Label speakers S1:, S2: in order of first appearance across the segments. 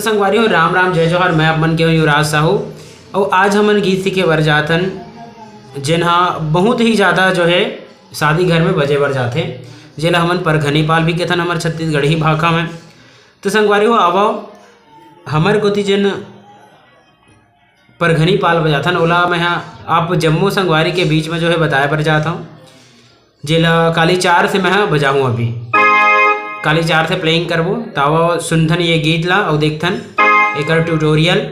S1: संगवारी हो राम राम जय जोहर। मैं अपन के हूँ युवराज साहू और आज हमन गीत सीखे बर जाथन जेनहा बहुत ही ज़्यादा जो है शादी घर में बजे बर जाथे, जेला हमन परघनी पाल भी केथन हमर छत्तीसगढ़ी भाषा में। तो संगवारी हो आवो हमर कोती जेन परघनी पाल बजाथन ओला मैं आप जम्मू संगवारी के बीच में जो है बताए बर जाता हूँ, जेला काली चार से मैं बजाऊँ। अभी काली चार से प्लेइंग करबो तावा सुनथन ये गीत ला और देखथन एकर ट्यूटोरियल।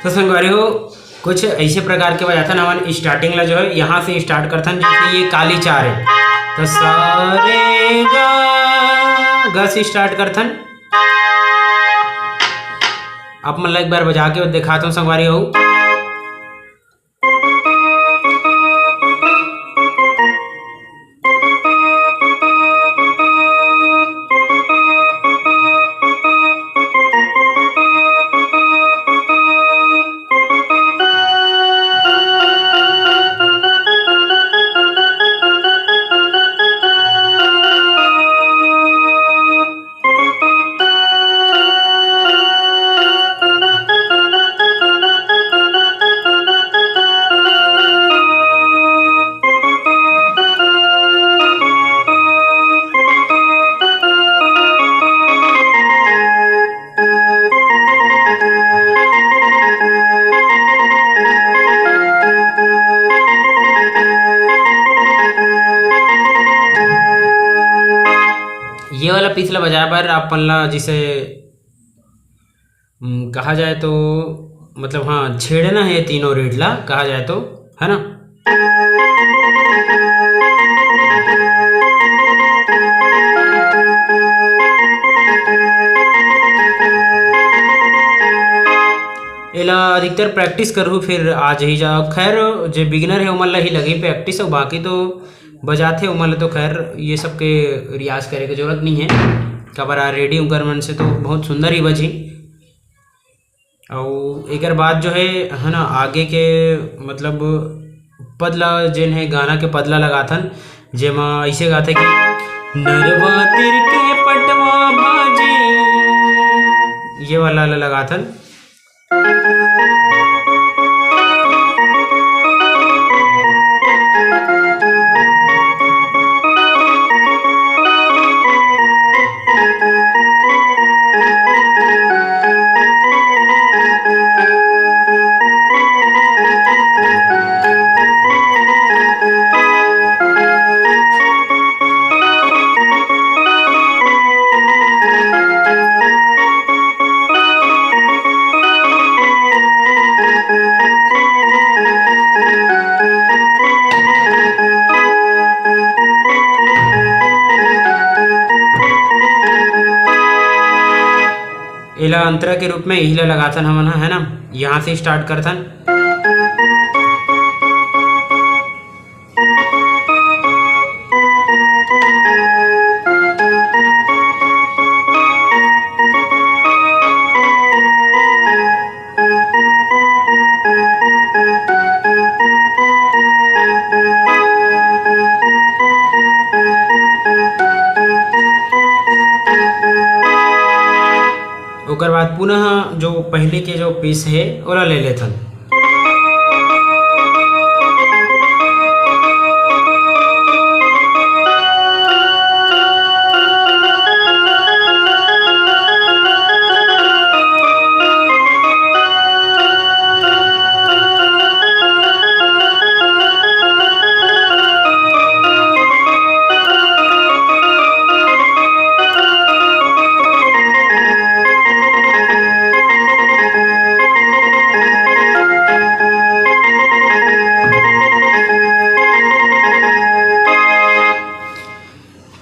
S1: तो संगवारी हो कुछ ऐसे प्रकार के बजाथन हमन स्टार्टिंग ला जो है यहाँ से स्टार्ट करथन। जैसे ये काली चार है तो सारे गा से स्टार्ट करथन। आप मन एक बार बजा के दिखाता हूँ संगवारी हो। ये वाला पिछला बजाय पर अपन ला जिसे कहा जाए तो मतलब हाँ छेड़ना है तीनों रेट ला कहा जाए तो, है ना। एला अधिकतर प्रैक्टिस करूँ फिर आज ही जा। खैर जो बिगिनर है उमन ला ही लगी प्रैक्टिस और बाकी तो बजाते उमन तो खैर ये सब के रियाज करे की जरूरत नहीं है। कबरा रेडी उकर मन से तो बहुत सुंदर ही बजी। और एक बाद जो है ना आगे के मतलब पदला जेन है गाना के पदला लगाथन जेमा ऐसे गाथे कि नरवा तिर के पटवा भाजी, ये वाला लगाथन। इला अंतरा के रूप में इला लगाथन हमन, है ना। यहाँ से स्टार्ट करथन। पुनः जो पहले के जो पीस है ओला ले लेथन।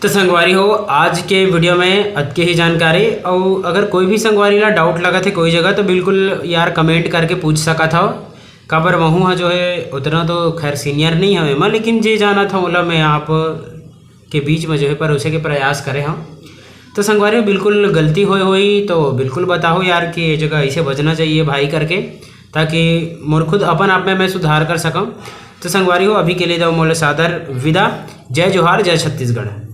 S1: तो संगवारी हो, आज के वीडियो में अतके ही जानकारी। और अगर कोई भी संगवारी ला डाउट लगा थे कोई जगह तो बिल्कुल यार कमेंट करके पूछ सका था। काबर महू हा जो है उतना तो खैर सीनियर नहीं हमें मैं, लेकिन जे जाना था ओला मैं आप के बीच में जो है परोसे के प्रयास करे हाँ। तो संगवारी बिल्कुल गलती होई तो बिल्कुल बताओ यार कि ये जगह ऐसे बचना चाहिए भाई करके, ताकि मोर खुद अपन आप में मैं सुधार कर सकूँ। तो संगवारी हो, अभी के लिए दो मोले सादर विदा। जय जोहार, जय छत्तीसगढ़।